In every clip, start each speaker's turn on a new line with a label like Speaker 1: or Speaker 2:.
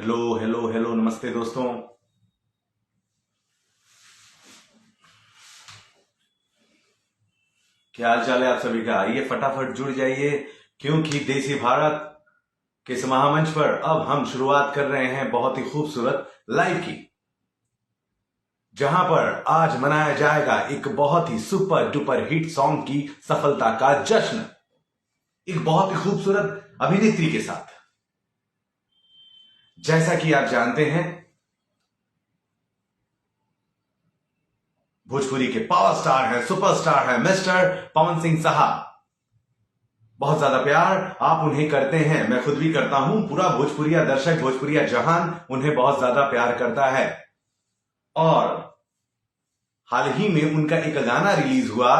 Speaker 1: Hello hello hello, नमस्ते दोस्तों। क्या हाल चाल है आप सभी का। आइए फटाफट जुड़ जाइए, क्योंकि देसी भारत के इस महामंच पर अब हम शुरुआत कर रहे हैं बहुत ही खूबसूरत लाइव की, जहां पर आज मनाया जाएगा एक बहुत ही सुपर डुपर हिट सॉन्ग की सफलता का जश्न, एक बहुत ही खूबसूरत अभिनेत्री के साथ। जैसा कि आप जानते हैं, भोजपुरी के पावर स्टार हैं, सुपरस्टार हैं मिस्टर पवन सिंह साहब। बहुत ज्यादा प्यार आप उन्हें करते हैं, मैं खुद भी करता हूं। पूरा भोजपुरिया दर्शक, भोजपुरिया जहान उन्हें बहुत ज्यादा प्यार करता है। और हाल ही में उनका एक गाना रिलीज हुआ,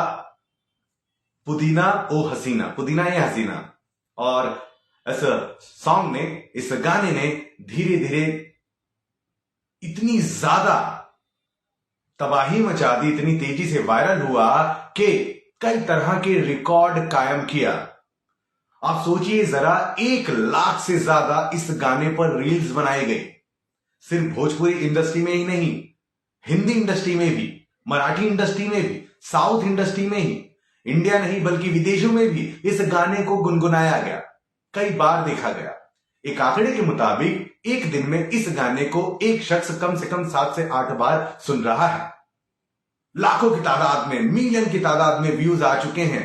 Speaker 1: पुदीना ओ हसीना, पुदीना ये हसीना। और इस सॉन्ग ने, इस गाने ने धीरे धीरे इतनी ज्यादा तबाही मचा दी, इतनी तेजी से वायरल हुआ कि कई तरह के रिकॉर्ड कायम किया। आप सोचिए जरा, 1 लाख से ज्यादा इस गाने पर रील्स बनाई गई। सिर्फ भोजपुरी इंडस्ट्री में ही नहीं, हिंदी इंडस्ट्री में भी, मराठी इंडस्ट्री में भी, साउथ इंडस्ट्री में ही, इंडिया नहीं बल्कि विदेशों में भी इस गाने को गुनगुनाया गया, कई बार देखा गया। एक आंकड़े के मुताबिक एक दिन में इस गाने को एक शख्स कम से कम 7 से 8 बार सुन रहा है। लाखों की तादाद में, मिलियन की तादाद में व्यूज आ चुके हैं।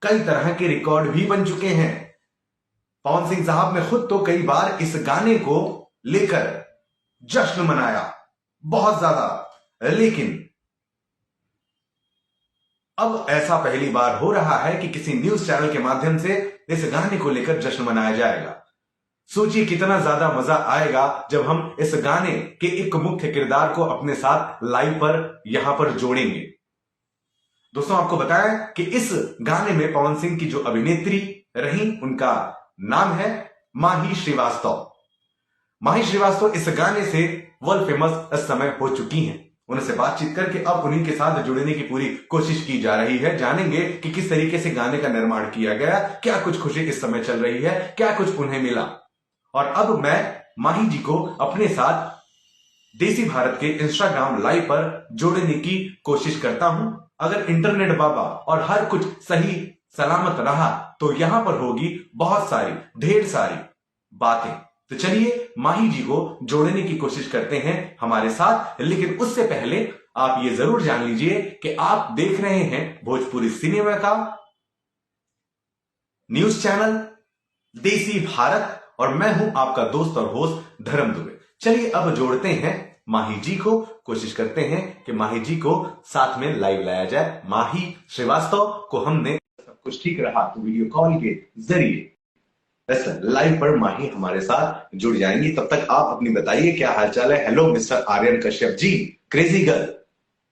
Speaker 1: कई तरह के रिकॉर्ड भी बन चुके हैं। पवन सिंह साहब ने खुद तो कई बार इस गाने को लेकर जश्न मनाया, बहुत ज्यादा। लेकिन अब ऐसा पहली बार हो रहा है कि किसी न्यूज चैनल के माध्यम से इस गाने को लेकर जश्न मनाया जाएगा। सोचिए कितना ज्यादा मजा आएगा जब हम इस गाने के एक मुख्य किरदार को अपने साथ लाइव पर यहां पर जोड़ेंगे। दोस्तों, आपको बताएं कि इस गाने में पवन सिंह की जो अभिनेत्री रही, उनका नाम है माही श्रीवास्तव। माही श्रीवास्तव इस गाने से वर्ल्ड फेमस इस समय हो चुकी हैं। उनसे बातचीत करके अब उन्हीं के साथ जुड़ने की पूरी कोशिश की जा रही है। जानेंगे कि किस तरीके से गाने का निर्माण किया गया, क्या कुछ खुशी इस समय चल रही है, क्या कुछ उन्हें मिला। और अब मैं माही जी को अपने साथ देसी भारत के इंस्टाग्राम लाइव पर जोड़ने की कोशिश करता हूं। अगर इंटरनेट बाबा और हर कुछ सही सलामत रहा तो यहां पर होगी बहुत सारी, ढेर सारी बातें। तो चलिए माही जी को जोड़ने की कोशिश करते हैं हमारे साथ। लेकिन उससे पहले आप ये जरूर जान लीजिए कि आप देख रहे हैं भोजपुरी सिनेमा का न्यूज चैनल देसी भारत, और मैं हूं आपका दोस्त और होस्ट धर्म दुबे। चलिए अब जोड़ते हैं माही जी को, कोशिश करते हैं कि माही जी को साथ में लाइव लाया जाए। माही श्रीवास्तव को हमने, सब कुछ ठीक रहा तो वीडियो कॉल के जरिए लाइव पर माही हमारे साथ जुड़ जाएंगी। तब तक आप अपनी बताइए क्या हालचाल है। Hello mister Aryan Kashyap ji, crazy girl,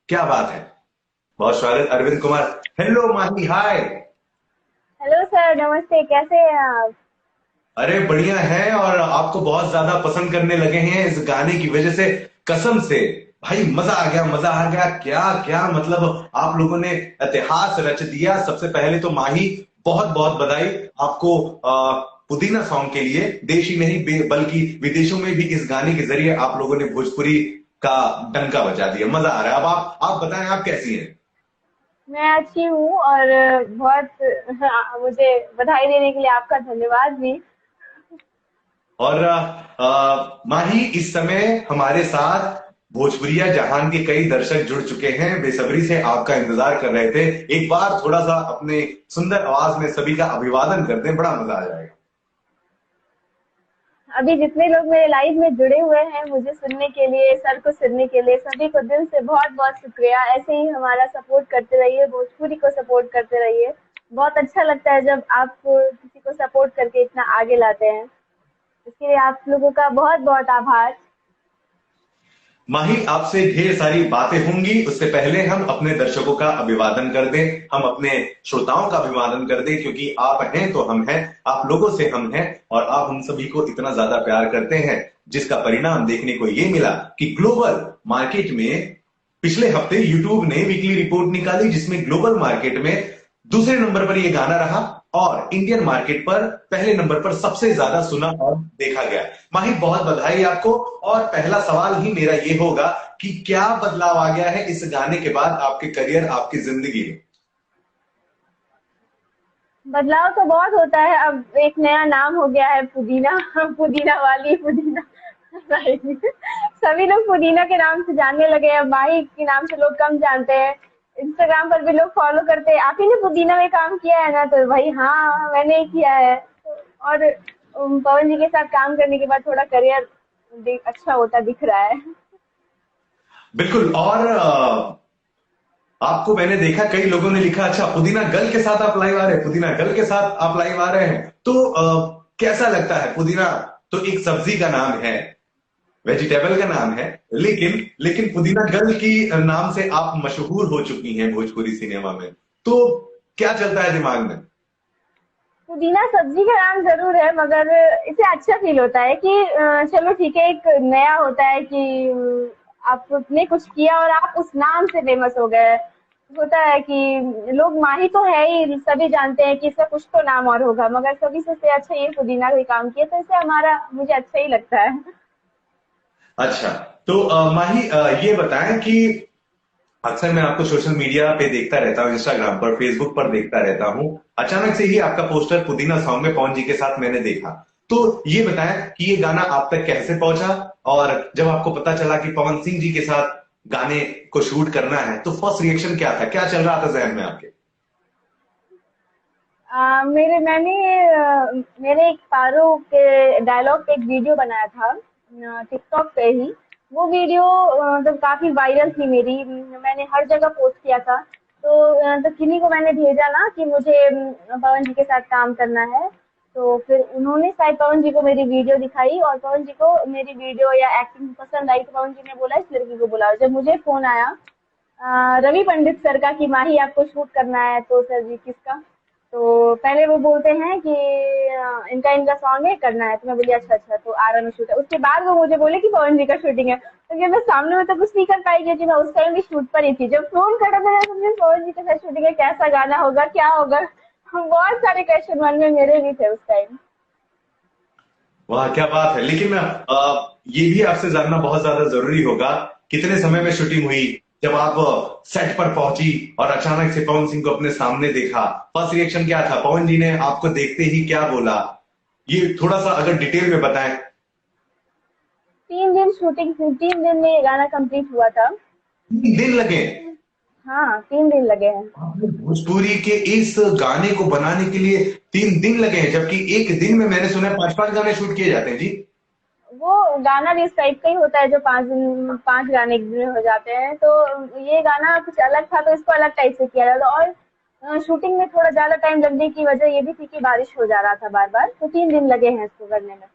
Speaker 1: क्या बात है। बहुत स्वागत अरविंद कुमार। हेलो माही, हाय।
Speaker 2: हेलो सर, नमस्ते, कैसे हैं आप?
Speaker 1: अरे बढ़िया है, और आपको बहुत ज्यादा पसंद करने लगे हैं इस गाने की वजह से। कसम से भाई, मजा आ गया, मजा आ गया। क्या क्या मतलब, आप लोगों ने इतिहास रच दिया। सबसे पहले तो माही, बहुत बहुत बधाई आपको पुदीना सॉन्ग के लिए। देश ही नहीं बल्कि विदेशों में भी इस गाने के जरिए आप लोगों ने भोजपुरी का डंका बजा दिया। मजा आ रहा है। अब आप बताएं, आप कैसी हैं।
Speaker 2: मैं अच्छी हूँ और बहुत मुझे बधाई देने के लिए आपका धन्यवाद भी।
Speaker 1: और माही, इस समय हमारे साथ भोजपुरिया जहान के कई दर्शक जुड़ चुके हैं, बेसब्री से आपका इंतजार कर रहे थे। एक बार थोड़ा सा अपने सुंदर आवाज में सभी का अभिवादन कर दें, बड़ा मजा आ जाएगा।
Speaker 2: अभी जितने लोग मेरे लाइव में जुड़े हुए हैं मुझे सुनने के लिए, सर को सुनने के लिए, सभी को दिल से बहुत बहुत शुक्रिया। ऐसे ही हमारा सपोर्ट करते रहिए, भोजपुरी को सपोर्ट करते रहिए। बहुत अच्छा लगता है जब आप किसी को सपोर्ट करके इतना आगे लाते हैं। इसके लिए आप लोगों का बहुत बहुत आभार।
Speaker 1: माही, आपसे ढेर सारी बातें होंगी, उससे पहले हम अपने दर्शकों का अभिवादन कर दें, हम अपने श्रोताओं का अभिवादन कर दें, क्योंकि आप हैं तो हम हैं, आप लोगों से हम हैं, और आप हम सभी को इतना ज्यादा प्यार करते हैं, जिसका परिणाम देखने को ये मिला कि ग्लोबल मार्केट में पिछले हफ्ते यूट्यूब ने वीकली रिपोर्ट निकाली, जिसमें ग्लोबल मार्केट में दूसरे नंबर पर ये गाना रहा और इंडियन मार्केट पर पहले नंबर पर सबसे ज्यादा सुना और देखा गया। माही, बहुत बधाई आपको। और पहला सवाल ही मेरा ये होगा कि क्या बदलाव आ गया है इस गाने के बाद आपके करियर, आपकी जिंदगी में?
Speaker 2: बदलाव तो बहुत होता है। अब एक नया नाम हो गया है पुदीना। पुदीना वाली पुदीना। राइट। सभी लोग पुदीना के नाम से जानने लगे हैं, माही के नाम से लोग कम जानते हैं। इंस्टाग्राम पर भी लोग फॉलो करते हैं, आप ही ने पुदीना में काम किया है ना, तो भाई हाँ मैंने ही किया है। और पवन जी के साथ काम करने के बाद थोड़ा करियर अच्छा होता दिख रहा है।
Speaker 1: बिल्कुल। और आपको मैंने देखा, कई लोगों ने लिखा, अच्छा पुदीना गर्ल के साथ आप लाइव आ रहे हैं, पुदीना गर्ल के साथ आप लाइव आ रहे हैं। तो कैसा लगता है? पुदीना तो एक सब्जी का नाम है, वेजिटेबल का नाम है, लेकिन पुदीना गर्ल की नाम से आप मशहूर हो चुकी हैं भोजपुरी सिनेमा में। तो क्या चलता है दिमाग में?
Speaker 2: पुदीना सब्जी का नाम जरूर है, मगर इसे अच्छा फील होता है कि चलो ठीक है, एक नया होता है कि आपने कुछ किया और आप उस नाम से फेमस हो गए। होता है कि लोग माही तो है ही, सभी जानते हैं कि इसका कुछ तो नाम और होगा, मगर सभी से अच्छा ये पुदीना का काम किया, तो इसे हमारा मुझे अच्छा ही लगता है।
Speaker 1: अच्छा, तो माही, ये बताएं कि अक्सर मैं आपको सोशल मीडिया पे देखता रहता हूँ, इंस्टाग्राम पर, फेसबुक पर देखता रहता हूँ। अचानक से ही आपका पोस्टर पुदीना सॉन्ग में पवन जी के साथ मैंने देखा। तो ये बताएं कि ये गाना आप तक कैसे पहुंचा, और जब आपको पता चला कि पवन सिंह जी के साथ गाने को शूट करना है, तो फर्स्ट रिएक्शन क्या था? क्या चल रहा था जहन में आपके?
Speaker 2: मैंने एक पारो के डायलॉग पे एक वीडियो बनाया था टिकटॉक पे ही। वो वीडियो मतलब काफी वायरल थी मेरी, मैंने हर जगह पोस्ट किया था। तो किन्हीं को मैंने भेजा ना कि मुझे पवन जी के साथ काम करना है। तो फिर उन्होंने शायद पवन जी को मेरी वीडियो दिखाई, और पवन जी को मेरी वीडियो या एक्टिंग पसंद आई, तो पवन जी ने बोला इस लड़की को बुलाओ। जब मुझे फोन आया रवि पंडित सर का कि माही आपको शूट करना है, तो सर जी किसका? तो पहले वो बोलते हैं कि इनका इनका सॉन्ग है, करना है। तो मैं बोली अच्छा अच्छा, तो आरा में शूट है। उसके बाद वो मुझे बोले कि पवन जी का शूटिंग है, तो क्या मैं सामने में तो कुछ नहीं कर पाई, क्योंकि मैं उस टाइम भी शूट पर ही थी। जब फोन कटा था मैं समझी पवन जी के साथ शूटिंग है, कैसा गाना होगा, क्या होगा। बहुत सारे क्वेश्चन मन में मेरे भी थे उस टाइम।
Speaker 1: वाह, क्या बात है। लेकिन ये भी आपसे जानना बहुत ज्यादा जरूरी होगा, कितने समय में शूटिंग हुई? जब आप सेट पर पहुंची और अचानक से पवन सिंह को अपने सामने देखा, फर्स्ट रिएक्शन क्या था? पवन जी ने आपको देखते ही क्या बोला? ये थोड़ा सा अगर डिटेल में बताएं।
Speaker 2: 3 दिन शूटिंग थी, 3 दिन में ये गाना कंप्लीट हुआ था।
Speaker 1: 3 दिन लगे?
Speaker 2: हाँ 3 दिन लगे हैं।
Speaker 1: आपने भोजपुरी के इस गाने को बनाने के लिए 3 दिन लगे हैं, जबकि एक दिन में मैंने सुना है 5-5 गाने शूट किए जाते हैं जी।
Speaker 2: वो गाना भी इस टाइप का ही होता है जो 5 गाने एक दिन में हो जाते हैं। तो ये गाना कुछ अलग था, तो इसको अलग टाइप से किया जाता। और शूटिंग में थोड़ा ज्यादा टाइम लगने की वजह ये भी थी कि बारिश हो जा रहा था बार बार, तो 3 दिन लगे हैं इसको करने में।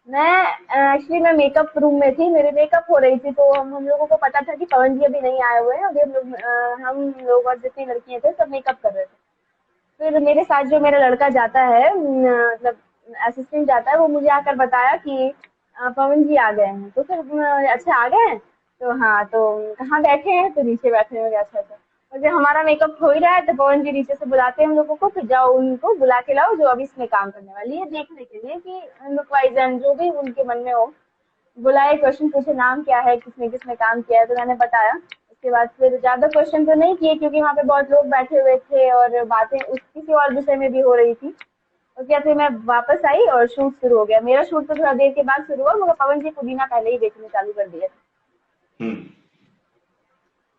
Speaker 2: मैं मेकअप रूम में थी, मेरे मेकअप हो रही थी, तो हम लोगों को पता था कि पवन जी अभी नहीं आए हुए हैं, अभी हम लोग और जितनी लड़कियां थे सब मेकअप कर रहे थे। फिर मेरे साथ जो मेरा लड़का जाता है, मतलब असिस्टेंट जाता है, वो मुझे आकर बताया कि पवन जी आ गए हैं। तो फिर अच्छा आ गए हैं, तो हाँ, तो कहाँ बैठे हैं, तो नीचे बैठे हैं। अच्छा अच्छा। और जब हमारा मेकअप हो ही रहा है, तो पवन जी नीचे से बुलाते हैं हम लोगों को, फिर जाओ उनको बुला के लाओ जो अभी इसमें काम करने वाली है, देखने के लिए कि लुक वाइज एंड जो भी उनके मन में हो। बुलाए, क्वेश्चन पूछे नाम क्या है, किसने किसने काम किया है, तो मैंने बताया। उसके बाद फिर ज्यादा क्वेश्चन तो नहीं किए, क्योंकि वहाँ पे बहुत लोग बैठे हुए थे और बातें उस किसी और विषय में भी हो रही थी। और क्या, फिर मैं वापस आई और शूट शुरू हो गया। मेरा शूट तो थोड़ा देर के बाद शुरू हुआ, मगर पवन जी पुदीना पहले ही बेचने चालू कर दिए थे।
Speaker 1: हम्म।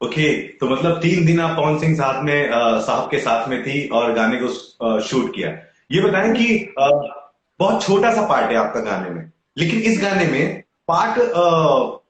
Speaker 1: ओके, तो मतलब 3 दिन आप पवन सिंह साहब के साथ में थी और गाने को शूट किया। ये बताएं कि बहुत छोटा सा पार्ट है आपका गाने में, लेकिन इस गाने में पार्ट,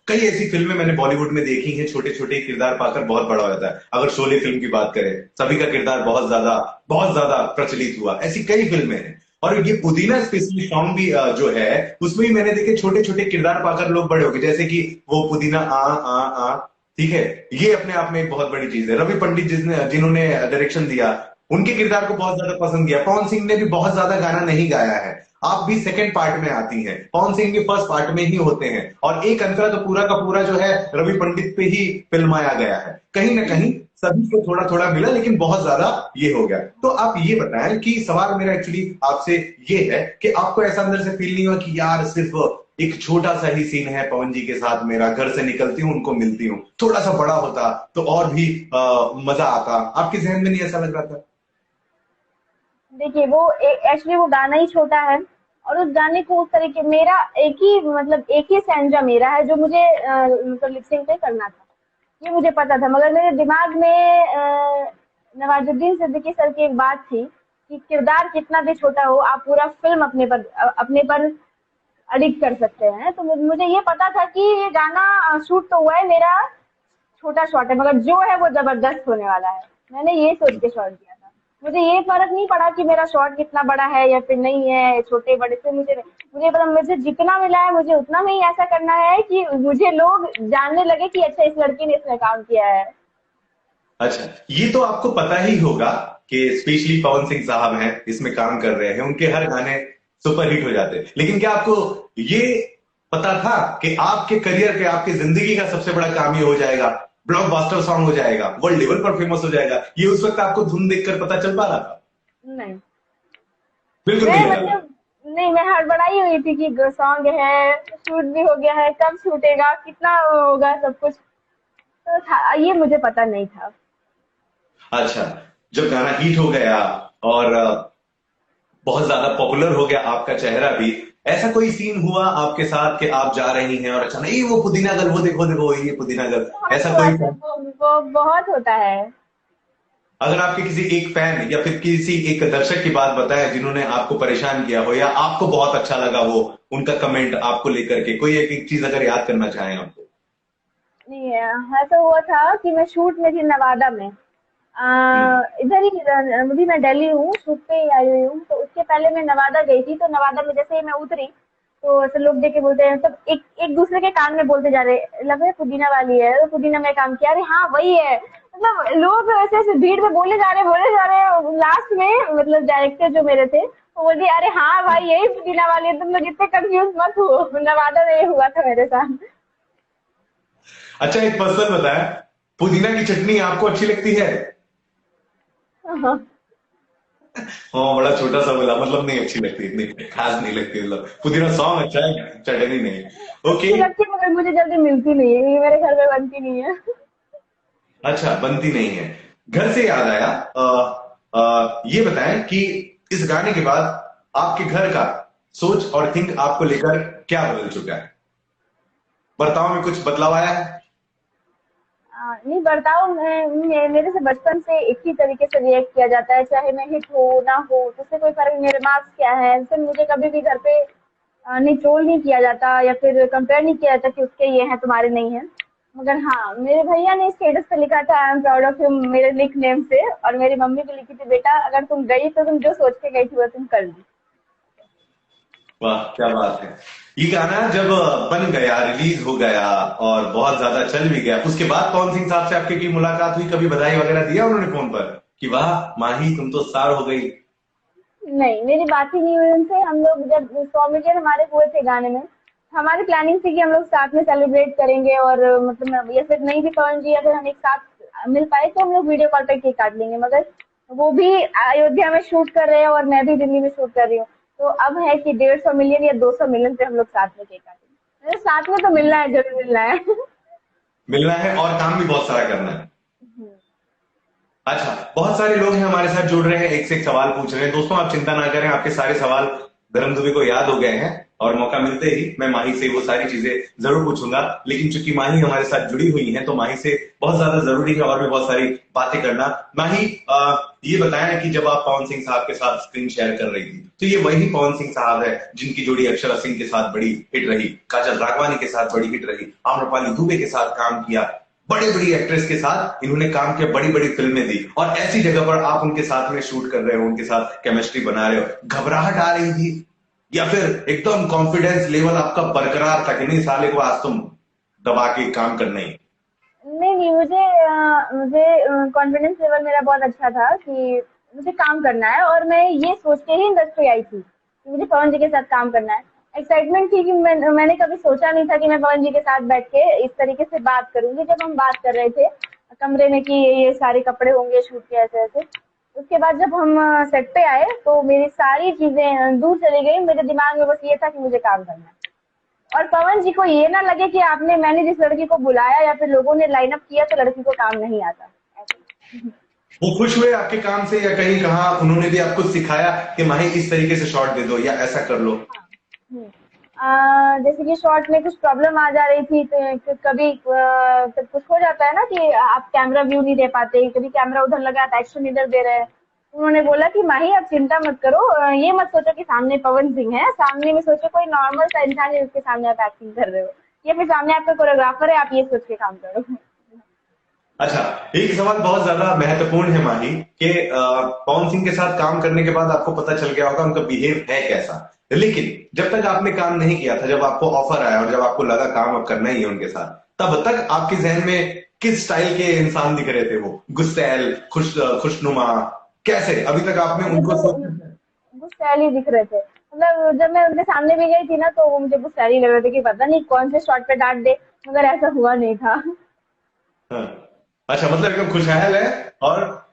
Speaker 1: कई ऐसी फिल्में मैंने बॉलीवुड में देखी हैं, छोटे छोटे किरदार पाकर बहुत बड़ा हो जाता है। अगर शोले फिल्म की बात करें, सभी का किरदार बहुत ज्यादा प्रचलित हुआ। ऐसी कई फिल्में हैं, और ये पुदीना स्पेशली सॉन्ग भी जो है, उसमें भी मैंने देखे छोटे छोटे किरदार पाकर लोग बड़े हो गए, जैसे कि वो पुदीना आ। ठीक है, ये अपने आप में एक बहुत बड़ी चीज है। रवि पंडित जिन्होंने डायरेक्शन दिया, उनके किरदार को बहुत ज्यादा पसंद किया। पवन सिंह ने भी बहुत ज्यादा गाना नहीं गाया है। आप भी सेकंड पार्ट में आती हैं, पवन सिंह भी फर्स्ट पार्ट में ही होते हैं, और एक अंतरा तो पूरा का पूरा जो है रवि पंडित पे ही फिल्माया गया है। कहीं ना कहीं सभी को थोड़ा थोड़ा मिला, लेकिन बहुत ज्यादा ये हो गया। तो आप ये बताएं कि सवाल मेरा एक्चुअली आपसे ये है कि आपको ऐसा अंदर से फील नहीं हुआ कि यार सिर्फ एक छोटा सा ही सीन है पवन जी के साथ, मेरा घर से निकलती हूँ उनको मिलती हूँ, थोड़ा सा बड़ा होता तो और भी मजा आता, आपके जहन में नहीं ऐसा लग रहा था?
Speaker 2: देखिए, वो एक्चुअली वो गाना ही छोटा है, और उस गाने को उस तरीके मेरा एक ही मतलब एक ही स्टैंजा मेरा है जो मुझे मतलब लिपसिंग पे करना था, ये मुझे पता था। मगर मेरे दिमाग में नवाजुद्दीन सिद्दीकी सर की एक बात थी कि किरदार कितना भी छोटा हो, आप पूरा फिल्म अपने पर एडिट कर सकते हैं। तो मुझे ये पता था कि ये गाना शूट तो हुआ है, मेरा छोटा शॉट है, मगर जो है वो जबरदस्त होने वाला है। मैंने ये सोच के शॉट किया था। मुझे ये फर्क नहीं पड़ा कि मेरा शॉट कितना बड़ा है या फिर नहीं है, छोटे बड़े से मुझे पता, मुझे जितना मिला है मुझे उतना में ही ऐसा करना है कि मुझे लोग जानने लगे कि अच्छा, इस लड़की ने इसमें काम किया है।
Speaker 1: अच्छा, ये तो आपको पता ही होगा कि स्पेशली पवन सिंह साहब हैं, इसमें काम कर रहे हैं, उनके हर गाने सुपरहिट हो जाते हैं। लेकिन क्या आपको ये पता था कि आपके करियर के, आपकी जिंदगी का सबसे बड़ा काम ये हो जाएगा, ब्लॉकबस्टर सॉन्ग हो जाएगा, वर्ल्ड लेवल पर फेमस हो जाएगा? ये उस वक्त आपको धुन देखकर पता चल पा रहा था?
Speaker 2: नहीं,
Speaker 1: बिल्कुल
Speaker 2: मैं
Speaker 1: नहीं लगा।
Speaker 2: मतलब नहीं, मैं हड़बड़ाई हुई थी कि सॉन्ग है, शूट भी हो गया है, कब शूटेगा, कितना होगा, सब कुछ तो था, ये मुझे पता नहीं था।
Speaker 1: अच्छा, जब गाना हिट हो गया और बहुत ज्यादा पॉपुलर हो गया आपका चेहरा भी, ऐसा कोई सीन हुआ आपके साथ कि आप जा रही हैं और अचानक ये वो पुदीना गल, वो देखो देखो ये पुदीना गल,
Speaker 2: बहुत
Speaker 1: ऐसा
Speaker 2: हुआ
Speaker 1: कोई?
Speaker 2: था, वो बहुत होता है।
Speaker 1: अगर आपके किसी एक फैन या फिर किसी एक दर्शक की बात बताएं जिन्होंने आपको परेशान किया हो या आपको बहुत अच्छा लगा हो उनका कमेंट आपको लेकर के, कोई एक चीज अगर याद करना चाहें आपको?
Speaker 2: नहीं, ऐसा हुआ था कि मैं शूट में थी नवादा में।
Speaker 1: हम्म।
Speaker 2: इधर ही अभी मैं दिल्ली हूँ, शूट पे ही आई हुई हूँ। तो उसके पहले मैं नवादा गई थी, तो नवादा में जैसे ही मैं उतरी, तो ऐसे लोग देख के बोलते हैं, सब एक एक दूसरे के कान में बोलते जा रहे, लग रहा है पुदीना वाली है, तो पुदीना में काम किया, अरे हाँ वही है। मतलब लोग ऐसे ऐसे भीड़ में बोले जा रहे, लास्ट में मतलब डायरेक्टर जो मेरे थे वो बोलते, अरे हाँ भाई यही पुदीना वाली है, तुम लोग इतने कंफ्यूज मत हो। नवादा में ये हुआ था मेरे साथ।
Speaker 1: अच्छा, एक पर्सनल बताया, पुदीना की चटनी आपको अच्छी लगती है?
Speaker 2: हाँ,
Speaker 1: हाँ, बड़ा छोटा सा बोला, मतलब नहीं अच्छी लगती, इतनी खास नहीं लगती, मतलब पुदीना सॉन्ग अच्छा है, चटनी नहीं। ओके।
Speaker 2: अच्छी लगती है मगर मुझे जल्दी मिलती नहीं है, ये मेरे घर में बनती नहीं है।
Speaker 1: अच्छा, बनती नहीं है। घर से याद आया, ये बताएं कि इस गाने के बाद आपके घर का सोच और थिंक आपको लेकर क्या बदल चुका है? बर्ताव में कुछ बदलाव आया है?
Speaker 2: नहीं, बर्ताव मेरे से बचपन से एक ही तरीके से रिएक्ट किया जाता है, चाहे मैं हिट हो ना हो, तो उससे कोई फर्क, मेरे मार्क्स क्या है, ऐसे मुझे कभी भी घर पे नहीं ट्रोल नहीं किया जाता या फिर कंपेयर नहीं किया जाता कि उसके ये हैं तुम्हारे नहीं है। मगर हाँ, मेरे भैया ने स्टेटस पे लिखा था, I am proud of you, मेरे निक नेम से, और मेरी मम्मी भी लिखी थी, बेटा अगर तुम गई तो तुम जो सोच के गई थी वो तुम कर ली।
Speaker 1: वाह, क्या बात है। ये गाना जब बन गया, रिलीज हो गया और बहुत ज्यादा चल भी गया, उसके बाद पवन सिंह साहब से आपकी की मुलाकात हुई, कभी बधाई वगैरह दिया उन्होंने फोन पर कि वाह माही तुम तो स्टार हो गई?
Speaker 2: नहीं, मेरी बात ही नहीं हुई उनसे। हम लोग जब 100 मिलियन हमारे हुए थे गाने में, हमारी प्लानिंग थी कि हम लोग साथ में सेलिब्रेट करेंगे, और मतलब या फिर नहीं भी पवन जी अगर हम एक साथ मिल पाए तो हम लोग वीडियो कॉल पे केक काट लेंगे। मगर वो भी अयोध्या में शूट कर रहे हैं और मैं भी दिल्ली में शूट कर रही हूँ। तो अब है कि 150 मिलियन या 200 मिलियन पे हम लोग साथ में केक काटेंगे। साथ में तो मिलना है, जरूर मिलना है।
Speaker 1: मिलना है और काम भी बहुत सारा करना है। अच्छा, बहुत सारे लोग हैं हमारे साथ जुड़ रहे हैं, एक से एक सवाल पूछ रहे हैं। दोस्तों आप चिंता ना करें, आपके सारे सवाल धर्म दुबे को याद हो गए हैं और मौका मिलते ही मैं माही से वो सारी चीजें जरूर पूछूंगा। लेकिन चूंकि माही हमारे साथ जुड़ी हुई है तो माही से बहुत ज्यादा जरूरी है और भी बहुत सारी बातें करना। माही, ये बताया ना कि जब आप पवन सिंह साहब के साथ स्क्रीन शेयर कर रही थी, तो ये वही पवन सिंह साहब है जिनकी जोड़ी अक्षरा सिंह के साथ बड़ी हिट रही, काजल राघवानी के साथ बड़ी हिट रही, आम्रपाली दुबे के साथ काम किया, बड़ी बड़ी एक्ट्रेस के साथ इन्होंने काम किया, बड़ी बड़ी फिल्में दी, और ऐसी जगह पर आप उनके साथ में शूट कर रहे हो, उनके साथ केमिस्ट्री बना रहे हो, घबराहट आ रही थी या फिर एकदम कॉन्फिडेंस लेवल आपका बरकरार था कि नहीं साले को आज तुम दबा के काम करना ही?
Speaker 2: नहीं नहीं, मुझे कॉन्फिडेंस लेवल मेरा बहुत अच्छा था कि मुझे काम करना है, और मैं ये सोच के ही इंडस्ट्री आई थी कि मुझे पवन जी के साथ काम करना है। एक्साइटमेंट थी कि मैंने कभी सोचा नहीं था कि मैं पवन जी के साथ बैठ के इस तरीके से बात करूंगी। जब हम बात कर रहे थे कमरे में कि ये सारे कपड़े होंगे शूट के ऐसे ऐसे, उसके बाद जब हम सेट पे आए तो मेरी सारी चीजें दूर चली गई। मेरे दिमाग में बस ये था कि मुझे काम करना है। और पवन जी को ये ना लगे कि आपने मैंने जिस लड़की को बुलाया या फिर लोगों ने लाइन अप किया तो लड़की को काम नहीं आता ऐसे।
Speaker 1: वो खुश हुए आपके काम से, या कहीं कहा उन्होंने भी आपको सिखाया कि माही इस तरीके से शॉट दे दो या ऐसा कर लो?
Speaker 2: हम्म। जैसे कि शॉर्ट में कुछ प्रॉब्लम आ जा रही थी तो कभी कुछ हो जाता है ना कि आप कैमरा व्यू नहीं दे पाते, कभी कैमरा उधर लगा तो एक्शन इधर दे रहे हैं। उन्होंने बोला कि माही आप चिंता मत करो, ये मत सोचो कि सामने पवन सिंह है, सामने में सोचो कोई नॉर्मल सा इंसान है जिसके सामने आप एक्टिंग कर रहे हो, या फिर सामने आपका कोरियोग्राफर है, आप ये सोच के काम करो।
Speaker 1: अच्छा, एक सवाल बहुत ज्यादा महत्वपूर्ण है माही कि पवन सिंह के साथ काम करने के बाद आपको पता चल गया होगा उनका बिहेव है कैसा, लेकिन जब तक आपने काम नहीं किया था, जब आपको ऑफर आया और जब आपको लगा काम अब करना ही है उनके साथ, तब तक आपके जहन में किस स्टाइल के इंसान दिख रहे थे? वो गुस्सैल, खुशनुमा, कैसे? अभी तक आपने
Speaker 2: मुझे
Speaker 1: उनको
Speaker 2: तो गुस्सैल ही दिख रहे थे। मतलब जब मैं उनके सामने भी गई थी ना तो वो मुझे गुस्सैल ही लग रहे थे कि पता नहीं कौन से शॉट पे डांट दे, मगर ऐसा हुआ नहीं था।
Speaker 1: हाँ। अच्छा, मतलब एकदम खुशहाल है। और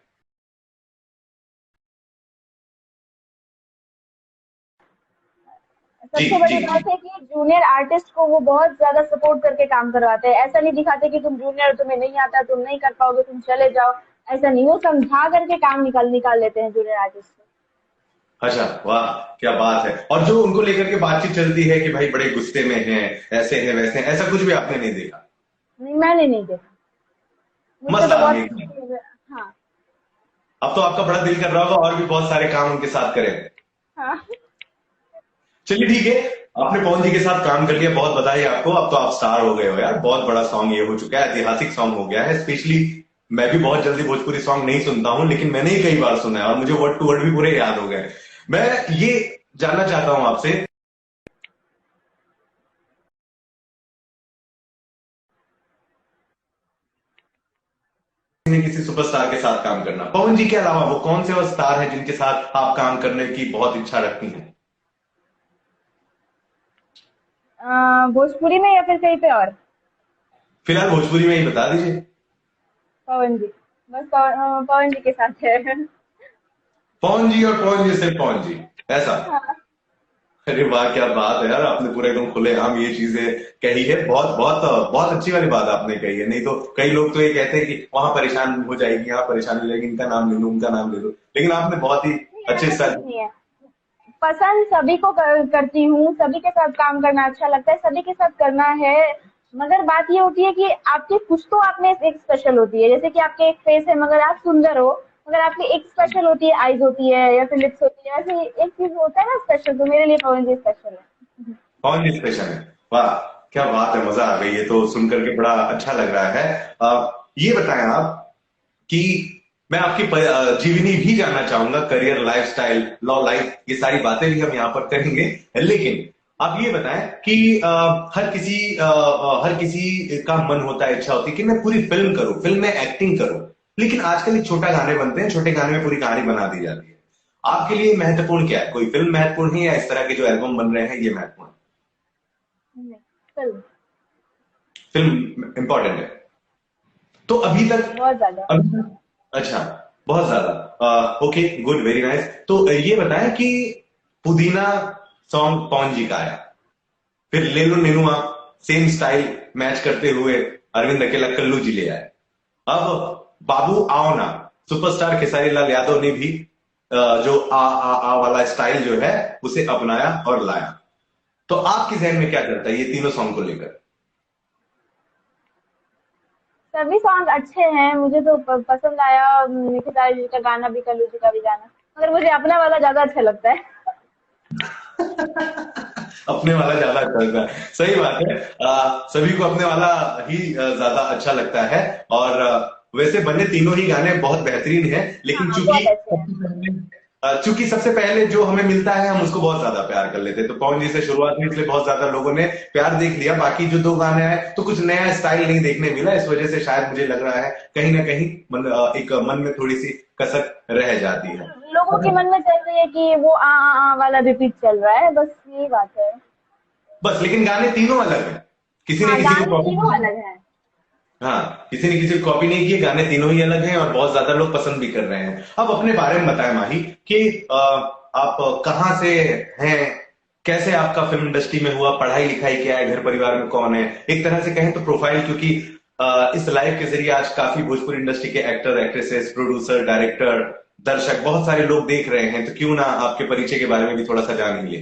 Speaker 1: जी
Speaker 2: सबसे
Speaker 1: जी
Speaker 2: बड़ी
Speaker 1: जी।
Speaker 2: बात है कि जूनियर आर्टिस्ट को वो बहुत ज्यादा सपोर्ट करके काम करवाते हैं। ऐसा नहीं दिखाते कि तुम जूनियर, तुम्हें नहीं आता, तुम नहीं कर पाओगे, तुम चले जाओ। ऐसा नहीं, वो समझा करके काम निकाल निकाल लेते हैं जूनियर आर्टिस्ट से।
Speaker 1: अच्छा, वाह, क्या बात है। और जो उनको लेकर के बातचीत चलती है कि भाई बड़े गुस्से में हैं, ऐसे हैं वैसे हैं, ऐसा कुछ भी आपने नहीं देखा?
Speaker 2: नहीं, मैंने नहीं देखा। मुझसे
Speaker 1: मस्त
Speaker 2: तो बहुत
Speaker 1: आदमी है।
Speaker 2: खुशी है। हाँ।
Speaker 1: अब तो आपका बड़ा दिल कर रहा होगा और भी बहुत सारे काम उनके साथ करें।
Speaker 2: हाँ।
Speaker 1: चलिए ठीक है, आपने पवन जी के साथ काम कर लिया, बहुत बधाई आपको। अब तो आप स्टार हो गए हो यार, बहुत बड़ा सॉन्ग ये हो चुका है, ऐतिहासिक सॉन्ग हो गया है। स्पेशली मैं भी बहुत जल्दी भोजपुरी सॉन्ग नहीं सुनता हूं, लेकिन मैंने ही कई बार सुना है और मुझे वर्ड टू वर्ड भी पूरे याद हो गए। मैं ये जानना चाहता हूं आपसे, किसी सुपरस्टार के साथ काम करना, पवन जी के अलावा वो कौन से और स्टार हैं जिनके साथ आप काम करने की बहुत इच्छा रखती हैं?
Speaker 2: भोजपुरी में या फिर कहीं पे और?
Speaker 1: फिलहाल भोजपुरी में ही बता दीजिए।
Speaker 2: पवन जी। बस पवन जी के साथ है।
Speaker 1: पवन जी और पवन जी, सिर्फ पवन जी, ऐसा?
Speaker 2: हाँ।
Speaker 1: अरे वाह, क्या बात है यार, आपने पूरे एकदम खुलेआम ये चीजें कही है। बहुत बहुत बहुत अच्छी वाली बात आपने कही है। नहीं तो कई लोग तो ये कहते हैं कि वहां परेशान हो जाएगी, यहाँ परेशान हो जाएगी, इनका नाम ले लो, उनका नाम ले लो, लेकिन आपने बहुत ही
Speaker 2: नहीं,
Speaker 1: अच्छे
Speaker 2: ऐसा कुछ
Speaker 1: साथ।
Speaker 2: नहीं है। पसंद सभी को करती हूँ, सभी के साथ काम करना अच्छा लगता है, सभी के साथ करना है। मगर बात ये होती है कि आपकी कुछ तो आप में एक स्पेशल होती है। जैसे कि आपके एक फेस है मगर आप सुंदर हो, मगर आपकी एक स्पेशल होती है, आईज होती है या फिर लिप्स होती है, ऐसे एक चीज होता है ना स्पेशल, तो मेरे लिए पवन जी स्पेशल है।
Speaker 1: पवन जी स्पेशल है। वाह, क्या बात है, मजा आ गई, ये तो सुन करके बड़ा अच्छा लग रहा है। ये बताएं आप कि मैं आपकी जीवनी भी जानना चाहूंगा, करियर, लाइफस्टाइल, लॉ लाइफ, ये सारी बातें भी हम यहाँ पर करेंगे। लेकिन आप ये बताएं कि हर किसी का मन होता है, इच्छा होती है कि मैं पूरी फिल्म करूं, फिल्म में एक्टिंग करूं, लेकिन आजकल एक छोटा गाने बनते हैं, छोटे गाने में पूरी कहानी बना दी जाती है। आपके लिए महत्वपूर्ण क्या है? कोई फिल्म महत्वपूर्ण है या इस तरह के जो एल्बम बन रहे हैं ये महत्वपूर्ण है?
Speaker 2: नहीं, फिल्म।
Speaker 1: फिल्म इंपॉर्टेंट है। तो अभी तक,
Speaker 2: बहुत ज्यादा।
Speaker 1: अभी तक, अच्छा, बहुत ज्यादा। Okay, good, very nice. तो ये बताएं कि पुदीना सॉन्ग पवन जी का आया, फिर ले लो नेनुआ, सेम स्टाइल मैच करते हुए अरविंद अकेला कल्लू जी ले आए। अब बाबू आओ ना, सुपरस्टार खेसारी लाल यादव ने भी जो आ वाला स्टाइल जो है उसे अपनाया और लाया। तो आपके जहन में क्या चलता है ये तीनों सॉन्ग को लेकर?
Speaker 2: सभी सॉन्ग अच्छे हैं, मुझे तो पसंद आया। खेसारी जी का गाना भी, कल्लू जी का भी गाना, मगर मुझे अपना वाला ज्यादा अच्छा लगता है।
Speaker 1: अपने वाला ज्यादा अच्छा लगता है, सही बात है। सभी को अपने वाला ही ज्यादा अच्छा लगता है। और वैसे बने तीनों ही गाने बहुत बेहतरीन हैं, लेकिन
Speaker 2: हाँ, बहुत अच्छे हैं।
Speaker 1: चूंकि सबसे पहले जो हमें मिलता है हम उसको बहुत ज्यादा प्यार कर लेते हैं। तो पवन जी से शुरुआत हुई, इसलिए बहुत ज्यादा लोगों ने प्यार देख लिया। बाकी जो दो गाने आए तो कुछ नया स्टाइल नहीं देखने मिला, इस वजह से शायद मुझे लग रहा है कहीं ना कहीं एक मन में थोड़ी सी कसक रह जाती है।
Speaker 2: लोगों के मन में चल रही है कि वो आ वाला रिपीट चल रहा है, बस यही बात है।
Speaker 1: बस, लेकिन गाने तीनों अलग हैं, किसी ने
Speaker 2: हाँ,
Speaker 1: किसी को
Speaker 2: गाने
Speaker 1: कॉपी
Speaker 2: तीनों
Speaker 1: नहीं
Speaker 2: अलग
Speaker 1: किया।
Speaker 2: हैं।
Speaker 1: हाँ, किसी ने किसी को कॉपी नहीं किए, गाने तीनों ही अलग हैं और बहुत ज्यादा लोग पसंद भी कर रहे हैं। अब अपने बारे में बताएं माही कि आप कहाँ से हैं, कैसे आपका फिल्म इंडस्ट्री में हुआ, पढ़ाई लिखाई क्या है, घर परिवार में कौन है, एक तरह से कहें तो प्रोफाइल, क्योंकि इस लाइव के जरिए आज काफी भोजपुरी इंडस्ट्री के एक्टर, एक्ट्रेसेस, प्रोड्यूसर, डायरेक्टर, दर्शक बहुत सारे लोग देख रहे हैं, तो क्यों ना आपके परिचय के बारे में भी थोड़ा सा जान लिए।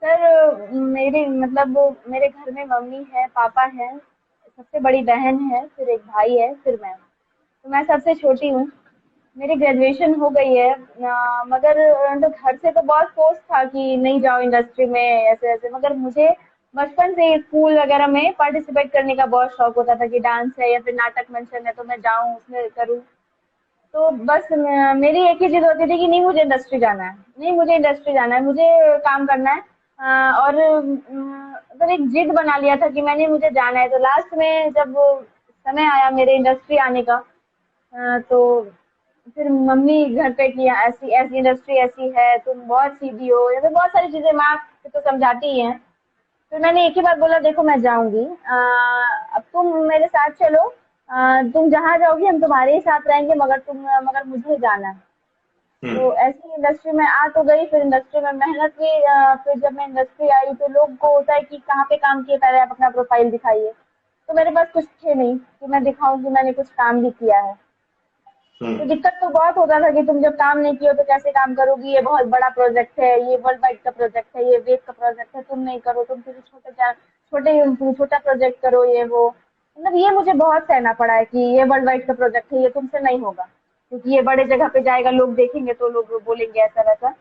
Speaker 2: सर, मेरी मतलब मेरे घर में मम्मी है, पापा है, सबसे बड़ी बहन है, फिर एक भाई है, फिर मैं हूँ। तो मैं सबसे छोटी हूँ। मेरी ग्रेजुएशन हो गई है, मगर तो घर से तो बहुत फोर्स था कि नहीं जाओ इंडस्ट्री में, ऐसे ऐसे, मगर मुझे बचपन से ही स्कूल वगैरह में पार्टिसिपेट करने का बहुत शौक होता था कि डांस है या फिर नाटक मंचन है तो मैं जाऊं उसमें करूं। तो बस मेरी एक ही जिद होती थी कि नहीं मुझे इंडस्ट्री जाना है, नहीं मुझे इंडस्ट्री जाना है, मुझे काम करना है। और मतलब एक जिद बना लिया था कि मैंने मुझे जाना है। तो लास्ट में जब समय आया मेरे इंडस्ट्री आने का, तो फिर मम्मी घर पे कि ऐसी ऐसी इंडस्ट्री ऐसी है, तुम बहुत सीधी हो, या फिर बहुत सारी चीजें माँ तो समझाती ही हैं। फिर मैंने एक ही बात बोला, देखो मैं जाऊंगी, अब तुम मेरे साथ चलो, तुम जहाँ जाओगी हम तुम्हारे ही साथ रहेंगे, मगर मुझे जाना है।
Speaker 1: हम्म।
Speaker 2: तो ऐसी इंडस्ट्री में आ तो गई, फिर इंडस्ट्री में मेहनत की। फिर जब मैं इंडस्ट्री आई तो लोग को होता है कि कहाँ पे काम किए, पहले आप अपना प्रोफाइल दिखाइए। तो मेरे पास कुछ थे नहीं कि मैं दिखाऊं कि मैंने कुछ काम भी किया है। तो
Speaker 1: हम्म।
Speaker 2: दिक्कत तो बहुत होता था कि तुम जब काम नहीं किए हो तो कैसे काम करोगी, ये बहुत बड़ा प्रोजेक्ट है, ये वर्ल्ड वाइड का प्रोजेक्ट है, ये वेब का प्रोजेक्ट है, तुम नहीं करो, तुम किसी छोटा प्रोजेक्ट करो, ये वो। मतलब ये मुझे बहुत सहना पड़ा है कि ये वर्ल्ड वाइड का प्रोजेक्ट है, ये तुमसे नहीं होगा, क्योंकि ये बड़े जगह पे जाएगा, लोग देखेंगे तो लोग बोलेंगे ऐसा वैसा।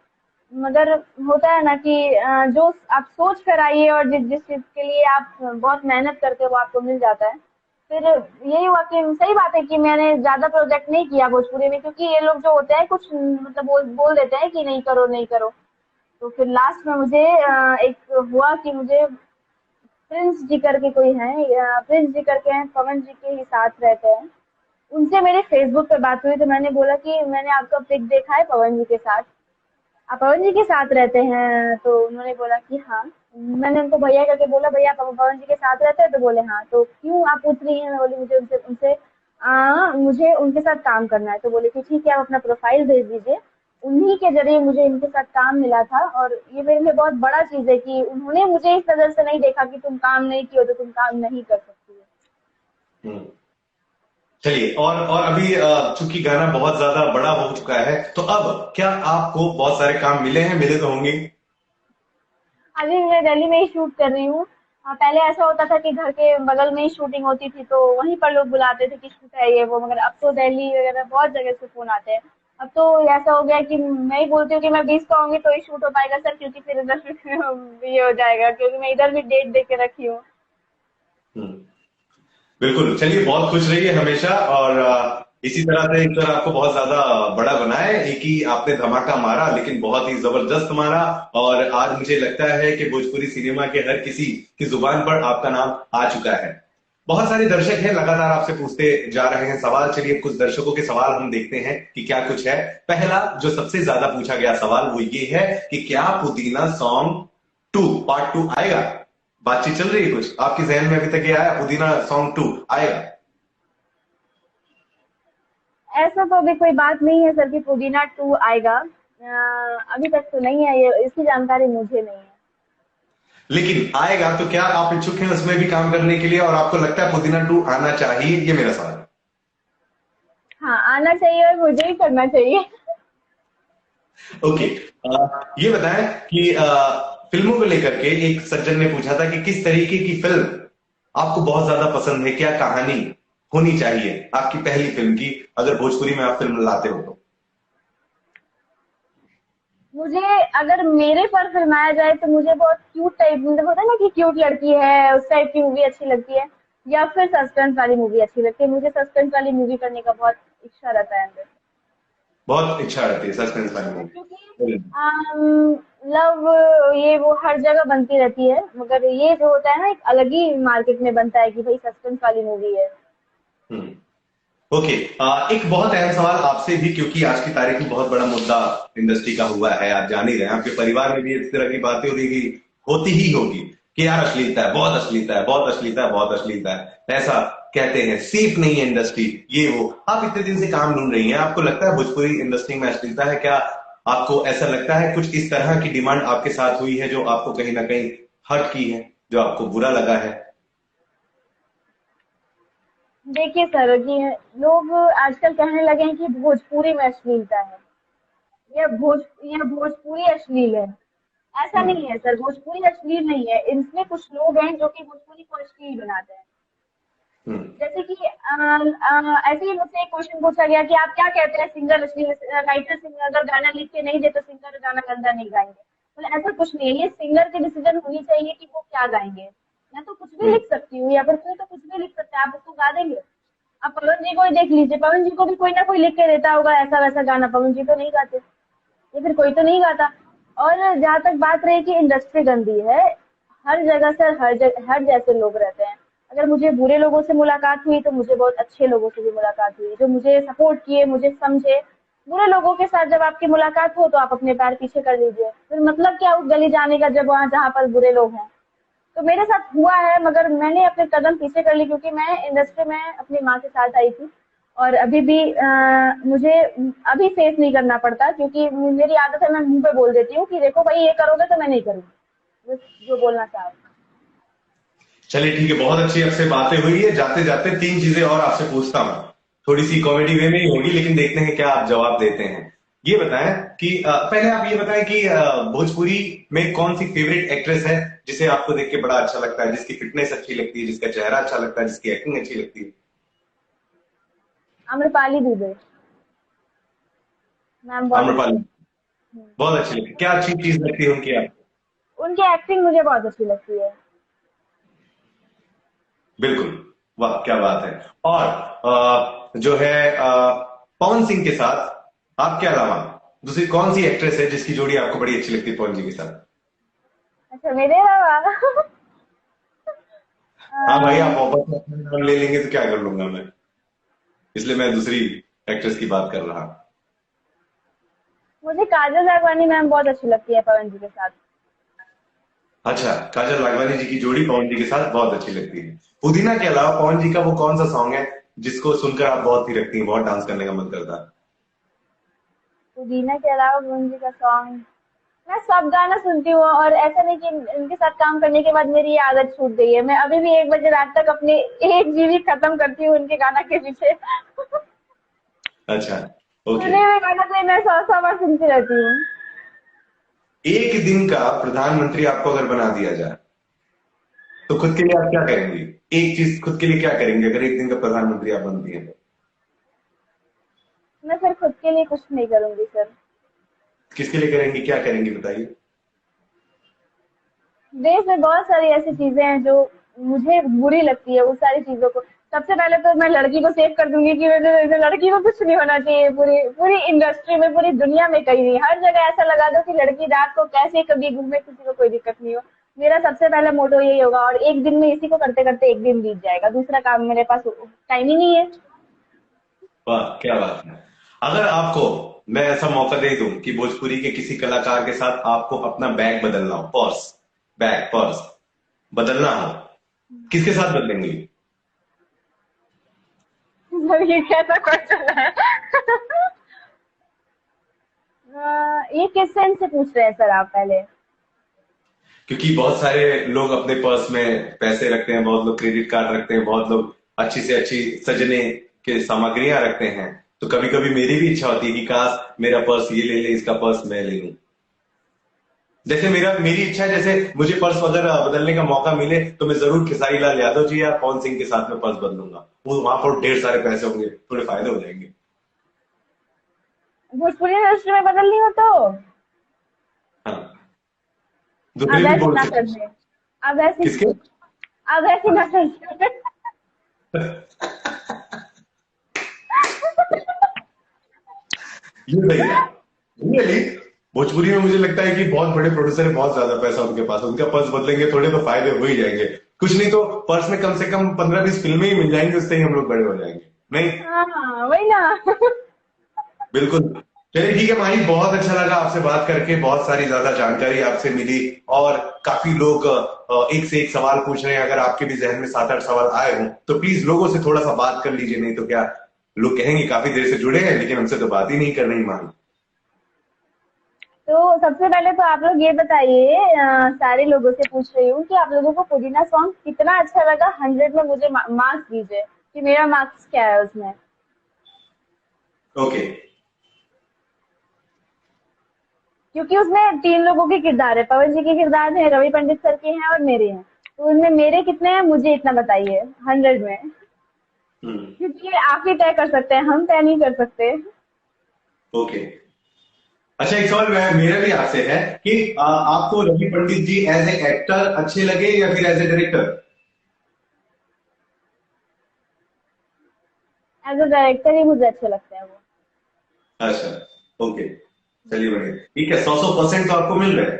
Speaker 2: मगर होता है ना कि जो आप सोच कर आइए और जिस जिस चीज के लिए आप बहुत मेहनत करते हो वो आपको मिल जाता है। फिर यही हुआ कि सही बात है कि मैंने ज्यादा प्रोजेक्ट नहीं किया भोजपुरी में, क्योंकि ये लोग जो होते हैं कुछ मतलब बोल देते हैं कि नहीं करो नहीं करो। तो फिर लास्ट में मुझे एक हुआ कि मुझे प्रिंस जी करके कोई है, प्रिंस जी करके हैं, पवन जी के ही साथ रहते हैं, उनसे मेरे फेसबुक पे बात हुई। तो मैंने बोला कि मैंने आपका पिक देखा है पवन जी के साथ, आप पवन जी के साथ रहते हैं? तो उन्होंने बोला कि हाँ। मैंने उनको भैया करके बोला, भैया आप पवन जी के साथ रहते हैं? तो बोले हाँ। तो क्यों आप पूछ रही हैं? मैं बोली मुझे उनसे उनसे मुझे उनके साथ काम करना है। तो बोले कि ठीक है, आप अपना प्रोफाइल भेज दीजिए। उन्हीं के जरिए मुझे इनके साथ काम मिला था, और ये मेरे लिए बहुत बड़ा चीज है कि उन्होंने मुझे इस नजर से नहीं देखा कि तुम काम नहीं किए हो तो तुम काम नहीं कर सकती हो।
Speaker 1: हम्म। चलिए, और अभी चूंकि गाना बहुत ज्यादा बड़ा हो चुका है, तो अब क्या आपको बहुत सारे काम मिले हैं, मिले तो होंगे।
Speaker 2: अभी मैं दिल्ली में ही शूट कर रही हूँ। पहले ऐसा होता था कि घर के बगल में ही शूटिंग होती थी तो वहीं पर लोग बुलाते थे कि शूट है ये वो, मगर अब तो दिल्ली वगैरह बहुत जगह से फोन आते हैं। अब तो ऐसा हो गया कि मैं ही बोलती हूँ कि मैं 20 को आऊंगी तो ही शूट हो पाएगा सर, क्योंकि फिर इधर ये हो जाएगा, क्योंकि मैं इधर भी डेट दे के रखी हूँ।
Speaker 1: हम्म। बिल्कुल, चलिए बहुत खुश रहिए हमेशा, और इसी तरह से ईश्वर आपको बहुत ज्यादा बड़ा बनाए। एक ही आपने धमाका मारा, लेकिन बहुत ही जबरदस्त मारा, और आज मुझे लगता है कि भोजपुरी सिनेमा के हर किसी की जुबान पर आपका नाम आ चुका है। बहुत सारे दर्शक हैं, लगातार आपसे पूछते जा रहे हैं सवाल। चलिए कुछ दर्शकों के सवाल हम देखते हैं कि क्या कुछ है। पहला जो सबसे ज्यादा पूछा गया सवाल वो ये है कि क्या पुदीना सॉन्ग 2 पार्ट 2 आएगा। बातचीत चल रही है कुछ आपके जहन में अभी तक ये आया, पुदीना सॉन्ग 2 आएगा।
Speaker 2: ऐसा तो अभी कोई बात नहीं है सर कि पुदीना 2 आएगा। अभी तक तो नहीं है, ये इसकी जानकारी मुझे नहीं है।
Speaker 1: लेकिन आएगा तो क्या आप इच्छुक हैं उसमें भी काम करने के लिए, और आपको लगता है पुदीना 2 आना चाहिए, ये मेरा सवाल है।
Speaker 2: हाँ, आना चाहिए और मुझे ही करना चाहिए।
Speaker 1: ओके, ये बताएं कि फिल्मों को लेकर के एक सज्जन ने पूछा था कि किस तरीके की फिल्म आपको बहुत ज्यादा पसंद है, क्या कहानी होनी चाहिए आपकी पहली फिल्म की, अगर भोजपुरी में आप फिल्म लाते हो तो।
Speaker 2: मुझे अगर मेरे पर फिल्माया जाए तो मुझे बहुत क्यूट टाइप, मतलब होता है ना कि क्यूट लड़की है, उस टाइप की मूवी अच्छी लगती है, या फिर सस्पेंस वाली मूवी अच्छी लगती है। मुझे सस्पेंस वाली मूवी करने का बहुत इच्छा रहता है अंदर से।
Speaker 1: बहुत इच्छा रहती है सस्पेंस वाली
Speaker 2: क्योंकि
Speaker 1: मूवी।
Speaker 2: लव ये वो हर जगह बनती रहती है, मगर ये जो होता है ना एक अलग ही मार्केट में बनता है कि भाई सस्पेंस वाली मूवी है।
Speaker 1: हम्म। ओके। एक बहुत अहम सवाल आपसे भी, क्योंकि आज की तारीख में बहुत बड़ा मुद्दा इंडस्ट्री का हुआ है, आप जान ही रहे हैं, आपके परिवार में भी इस तरह की बातें हो रही कि होती ही होगी कि यार अश्लीलता है, बहुत अश्लीलता है, बहुत अश्लीलता है, बहुत अश्लीलता है, ऐसा कहते हैं, सेफ नहीं है इंडस्ट्री, ये वो। आप इतने दिन से काम ढूंढ रही हैं, आपको लगता है भोजपुरी इंडस्ट्री में अश्लीलता है क्या? आपको ऐसा लगता है कुछ इस तरह की डिमांड आपके साथ हुई है जो आपको कहीं ना कहीं हर्ट की है, जो आपको बुरा लगा है?
Speaker 2: देखिए सर, ये लोग आजकल कहने लगे हैं कि भोजपुरी में अश्लीलता है। ये भोजपुरी अश्लील है। ऐसा
Speaker 1: हम्म।
Speaker 2: नहीं है सर, भोजपुरी अश्लील नहीं है। इसमें कुछ लोग हैं जो कि भोजपुरी को अश्लील बनाते हैं।
Speaker 1: हम्म।
Speaker 2: जैसे कि ऐसे ही मुझसे एक क्वेश्चन पूछा गया कि आप क्या कहते हैं, सिंगर अश्लील, राइटर सिंगर अगर गाना लिख के नहीं दे तो सिंगर गाना गंदा नहीं गाएंगे? मतलब ऐसा कुछ नहीं है, ये सिंगर की डिसीजन होनी चाहिए कि वो क्या गाएंगे। मैं तो कुछ भी
Speaker 1: हम्म।
Speaker 2: लिख सकती हूँ, या फिर कोई तो कुछ भी लिख सकता है, आप उसको गा देंगे? आप पवन जी को ही देख लीजिए, पवन जी को भी कोई ना कोई लिख के देता होगा ऐसा वैसा गाना, पवन जी तो नहीं गाते, या फिर कोई तो नहीं गाता। और जहाँ तक बात रही कि इंडस्ट्री गंदी है, हर जगह सर, हर जैसे लोग रहते हैं। अगर मुझे बुरे लोगों से मुलाकात हुई तो मुझे बहुत अच्छे लोगों से भी मुलाकात हुई, जो मुझे सपोर्ट किए, मुझे समझे। बुरे लोगों के साथ जब आपकी मुलाकात हो तो आप अपने पैर पीछे कर लीजिए, फिर मतलब क्या उस गली जाने का जब वहाँ जहाँ पर बुरे लोग हैं। तो मेरे साथ हुआ है, मगर मैंने अपने कदम पीछे कर ली, क्योंकि मैं इंडस्ट्री में अपनी माँ के साथ आई थी। और अभी भी मुझे अभी फेस नहीं करना पड़ता, क्योंकि मेरी आदत है, मैं मुंह पे बोल देती हूँ कि देखो भाई ये करोगे तो मैं नहीं करूँगी, बस जो बोलना चाहो।
Speaker 1: चलिए ठीक है, बहुत अच्छी आपसे बातें हुई है। जाते जाते तीन चीजें और आपसे पूछता हूँ, थोड़ी सी कॉमेडी वे में ही होगी, लेकिन देखते हैं क्या आप जवाब देते हैं। ये बताएं कि पहले आप ये बताएं कि भोजपुरी में कौन सी फेवरेट एक्ट्रेस है जिसे आपको देख के बड़ा अच्छा लगता है, जिसकी फिटनेस अच्छी लगती है, जिसका चेहरा अच्छा लगता है, जिसकी एक्टिंग अच्छी लगती है?
Speaker 2: आम्रपाली दुबे मैम बहुत अच्छी
Speaker 1: आम्रपाली।
Speaker 2: लगती है।
Speaker 1: बहुत अच्छी लगती है, क्या अच्छी चीज लगती है उनकी आपको?
Speaker 2: उनकी एक्टिंग मुझे बहुत अच्छी लगती है।
Speaker 1: बिल्कुल। वाह क्या बात है। और जो है पवन सिंह के साथ आपके अलावा दूसरी कौन सी एक्ट्रेस है जिसकी जोड़ी आपको बड़ी अच्छी लगती है पवन जी के साथ?
Speaker 2: अच्छा, मेरे अलावा
Speaker 1: हाँ भाई, आप
Speaker 2: अम,
Speaker 1: वापस में अपना नाम ले लेंगे तो क्या कर लूंगा मैं, इसलिए मैं दूसरी एक्ट्रेस की बात कर रहा।
Speaker 2: मुझे काजल राघवानी मैम बहुत अच्छी लगती है पवन जी के साथ।
Speaker 1: अच्छा, काजल राघवानी जी की जोड़ी पवन जी के साथ बहुत अच्छी लगती है। पुदीना के अलावा पवन जी का वो कौन सा सॉन्ग है जिसको सुनकर आप बहुत ही रखती हैं, बहुत डांस करने का मन करता है?
Speaker 2: पुदीना के अलावा पवन जी का सॉन्ग, मैं सब गाना सुनती हूँ, और ऐसा नहीं कि इनके साथ काम करने के बाद मेरी ये आदत छूट गई है। मैं अभी भी 1 बजे रात तक अपने 1 जीबी खत्म करती हूँ उनके गाना के पीछे।
Speaker 1: अच्छा। ओके।
Speaker 2: सुने हुए गाना तो मैं 100 100 बार सुनती रहती हूँ।
Speaker 1: एक दिन का प्रधानमंत्री आपको अगर बना दिया जाए तो खुद के लिए आप क्या करेंगी? एक चीज खुद के लिए क्या करेंगे अगर एक दिन का प्रधानमंत्री आप बनती हैं तो?
Speaker 2: मैं फिर खुद के लिए कुछ नहीं करूंगी सर।
Speaker 1: किसके लिए करेंगी, क्या करेंगी बताइए?
Speaker 2: देश में बहुत सारी ऐसी चीजें हैं जो मुझे बुरी लगती है, उस सारी चीजों को। सबसे पहले तो मैं लड़की को सेव कर दूंगी कि लड़की को कुछ नहीं होना चाहिए, पूरी पूरी इंडस्ट्री में, पूरी दुनिया में, कहीं नहीं, हर जगह ऐसा लगा दो कि लड़की रात को कैसे कभी घूमे, किसी को कोई दिक्कत नहीं हो। मेरा सबसे पहला मोटो यही होगा, और एक दिन में इसी को करते करते एक दिन बीत जाएगा, दूसरा काम मेरे पास टाइम ही नहीं है।
Speaker 1: वाह क्या बात है। अगर आपको मैं ऐसा मौका दे दूं कि भोजपुरी के किसी कलाकार के साथ आपको अपना बैग बदलना हो, पर्स बदलना हो, किसके साथ बदलेंगे?
Speaker 2: मतलब ये कैसा क्वेश्चन है? ये किस सेंस से पूछ रहे हैं सर आप पहले?
Speaker 1: क्योंकि बहुत सारे लोग अपने पर्स में पैसे रखते हैं, बहुत लोग क्रेडिट कार्ड रखते हैं, बहुत लोग अच्छी से अच्छी सजने के सामग्रियां रखते हैं। तो कभी कभी मेरी भी इच्छा होती है कि काश मेरा पर्स ये ले ले, इसका पर्स मैं ले लूं। जैसे मेरी इच्छा है, जैसे मुझे पर्स वगैरह बदलने का मौका मिले तो मैं जरूर खेसारी लाल यादव जी या पवन सिंह के साथ में पर्स बदलूंगा, वो वहां पर ढेर सारे पैसे होंगे, थोड़े फायदे हो जाएंगे।
Speaker 2: भोजपुरी इंडस्ट्री में बदलनी हो तो
Speaker 1: हाँ,
Speaker 2: अब
Speaker 1: दूसरे भी
Speaker 2: ऐसी
Speaker 1: बोल
Speaker 2: ना कर
Speaker 1: सकते हैं।
Speaker 2: दे। अब ऐसी
Speaker 1: किसके?
Speaker 2: अब ऐसी ना कर दे।
Speaker 1: ये भैया, रियली भोजपुरी में मुझे लगता है कि बहुत बड़े प्रोड्यूसर है, बहुत ज्यादा पैसा उनके पास, उनका पर्स बदलेंगे थोड़े तो फायदे हो ही जाएंगे। कुछ नहीं तो पर्स में कम से कम 15-20 फिल्में ही मिल जाएंगी, उससे ही हम लोग बड़े हो जाएंगे। नहीं?
Speaker 2: हाँ वही ना।
Speaker 1: बिल्कुल। चलिए ठीक है माही, बहुत अच्छा लगा आपसे बात करके, बहुत सारी ज्यादा जानकारी आपसे मिली। और काफी लोग एक से एक सवाल पूछ रहे हैं। अगर आपके भी जहन में 7-8 सवाल आए हों तो प्लीज लोगों से थोड़ा सा बात कर लीजिए, नहीं तो क्या लोग कहेंगे काफी देर से जुड़े हैं लेकिन हमसे तो बात ही नहीं कर रही माही।
Speaker 2: तो सबसे पहले तो आप लोग ये बताइए, सारे लोगों से पूछ रही हूँ कि आप लोगों को पुदीना सॉन्ग कितना अच्छा लगा। 100 में मुझे मार्क्स दीजिए कि मेरा मार्क्स क्या है उसमें।
Speaker 1: ओके।
Speaker 2: क्योंकि उसमें 3 लोगों के किरदार है, पवन जी के किरदार है, रवि पंडित सर के हैं और मेरे हैं। तो उनमें मेरे कितने हैं मुझे इतना बताइए 100 में।
Speaker 1: हम्म।
Speaker 2: क्योंकि ये आप ही तय कर सकते हैं, हम तय नहीं कर सकते।
Speaker 1: ओके। अच्छा, एक सवाल मेरा भी आपसे है कि आपको Ravi Pandit ji as a actor अच्छे लगे या फिर as a director?
Speaker 2: As a director ही मुझे अच्छे लगते हैं वो।
Speaker 1: अच्छा। ओके। चलिए बढ़िया, ठीक है। 100% तो आपको मिल रहा है।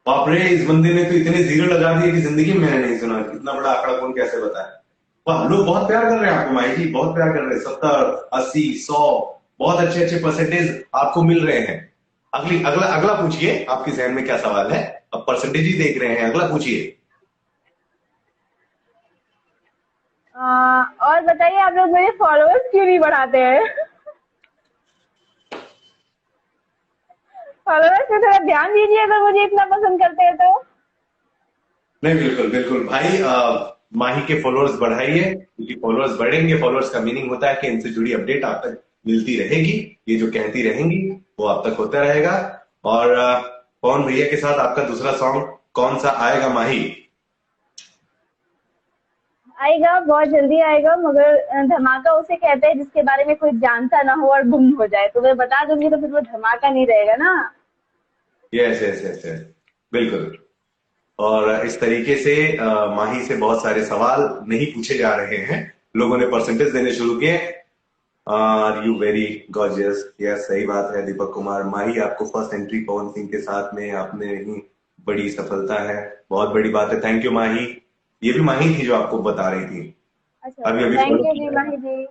Speaker 1: बाप रे, इस बंदे ने तो इतने जीरो लगा दिए कि जिंदगी में मैंने नहीं सुना। इतना बड़ा आंकड़ा कौन कैसे बताया। वाह, लोग बहुत प्यार कर रहे हैं आपको माई जी, बहुत प्यार कर रहे हैं। 70, 80, 100 बहुत अच्छे अच्छे परसेंटेज आपको मिल रहे हैं। अगला अगला पूछिए, आपके जहन में क्या सवाल है? अब परसेंटेज ही देख रहे हैं, अगला पूछिए।
Speaker 2: और बताइए आप लोग मेरे फॉलोअर्स क्यों नहीं बढ़ाते हैं। फॉलोअर्स पे थोड़ा ध्यान दीजिए अगर मुझे इतना पसंद करते हैं तो।
Speaker 1: नहीं, बिल्कुल बिल्कुल भाई, माही के फॉलोअर्स बढ़ाइए, क्योंकि फॉलोअर्स बढ़ेंगे, फॉलोअर्स का मीनिंग होता है कि इनसे जुड़ी अपडेट आप तक मिलती रहेगी। ये जो कहती रहेंगी वो आप तक होता रहेगा। और पवन भैया के साथ आपका दूसरा सॉन्ग कौन सा आएगा माही?
Speaker 2: आएगा, बहुत जल्दी आएगा, मगर धमाका उसे कहते हैं जिसके बारे में कोई जानता ना हो और गुम हो जाए। तो मैं बता दूंगी तो फिर वो धमाका नहीं रहेगा ना।
Speaker 1: यस यस यस यस, बिल्कुल। और इस तरीके से माही से बहुत सारे सवाल नहीं पूछे जा रहे हैं, लोगों ने परसेंटेज देने शुरू किए। Are you very gorgeous? Yes, सही बात है दीपक कुमार। माही, आपको फर्स्ट एंट्री पवन सिंह के साथ में आपने ही बड़ी सफलता है, बहुत बड़ी बात है। थैंक यू माही। ये भी माही थी जो आपको बता रही थी,
Speaker 2: अच्छा
Speaker 1: अभी
Speaker 2: अच्छा,
Speaker 1: अभी
Speaker 2: थैंक
Speaker 1: फॉलो
Speaker 2: यू जी
Speaker 1: किया है।
Speaker 2: माही जी।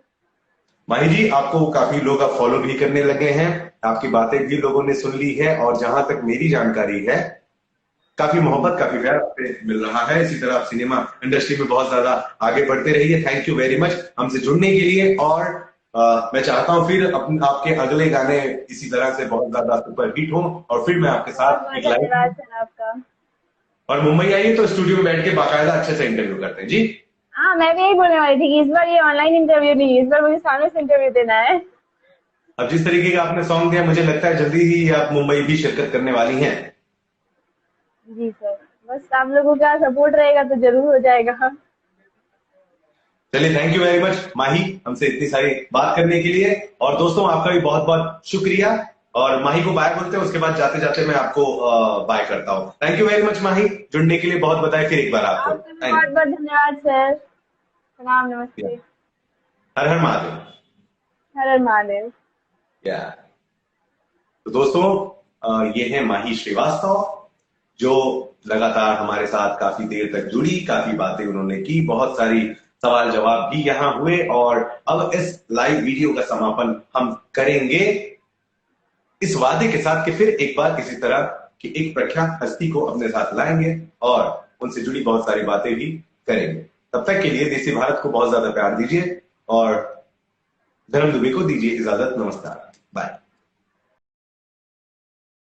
Speaker 1: माही जी, आपको काफी लोग अब फॉलो भी करने लगे हैं, आपकी बातें भी लोगों ने सुन ली है, और जहां तक मेरी जानकारी है काफी मोहब्बत काफी प्यार आपसे मिल रहा है। इसी तरह आप सिनेमा इंडस्ट्री में बहुत ज्यादा आगे बढ़ते रहिए। थैंक यू वेरी मच हमसे जुड़ने के लिए। और मैं चाहता हूँ फिर आपके अगले गाने इसी तरह से बहुत ज्यादा सुपर हिट हो, और फिर मैं आपके
Speaker 2: बहुत
Speaker 1: साथ
Speaker 2: बहुत
Speaker 1: एक
Speaker 2: धन्यवाद
Speaker 1: लाइव,
Speaker 2: सर आपका।
Speaker 1: और मुंबई आइए तो स्टूडियो में बैठ के बाकायदा अच्छे से इंटरव्यू करते हैं जी।
Speaker 2: हाँ, मैं भी यही बोलने वाली थी कि इस बार ये ऑनलाइन इंटरव्यू नहीं है, इस बार मुझे सामने से इंटरव्यू देना है।
Speaker 1: अब जिस तरीके का आपने सॉन्ग दिया, मुझे लगता है जल्दी ही आप मुंबई भी शिरकत करने वाली हैं।
Speaker 2: जी सर, बस आप लोगों का सपोर्ट रहेगा तो जरूर हो जाएगा।
Speaker 1: चलिए, थैंक यू वेरी मच माही, हमसे इतनी सारी बात करने के लिए। और दोस्तों, आपका भी बहुत बहुत शुक्रिया। और माही को बाय बोलते हैं, उसके बाद जाते जाते मैं आपको बाय करता हूँ। थैंक यू वेरी मच माही, जुड़ने के लिए बहुत बताए फिर एक बार आपको।
Speaker 2: आपका भी
Speaker 1: थैंक
Speaker 2: बहुत बहुत धन्यवाद सर। प्रणाम,
Speaker 1: यू।
Speaker 2: नमस्ते।
Speaker 1: हर हर महादेव।
Speaker 2: हर हर महादेव।
Speaker 1: या तो दोस्तों, ये है माही श्रीवास्तव, जो लगातार हमारे साथ काफी देर तक जुड़ी, काफी बातें उन्होंने की, बहुत सारी सवाल जवाब भी यहाँ हुए। और अब इस लाइव वीडियो का समापन हम करेंगे इस वादे के साथ कि फिर एक बार इसी तरह की एक प्रख्यात हस्ती को अपने साथ लाएंगे और उनसे जुड़ी बहुत सारी बातें भी करेंगे। तब तक के लिए देसी भारत को बहुत ज्यादा प्यार दीजिए और धर्म दुबे को दीजिए इजाजत। नमस्कार।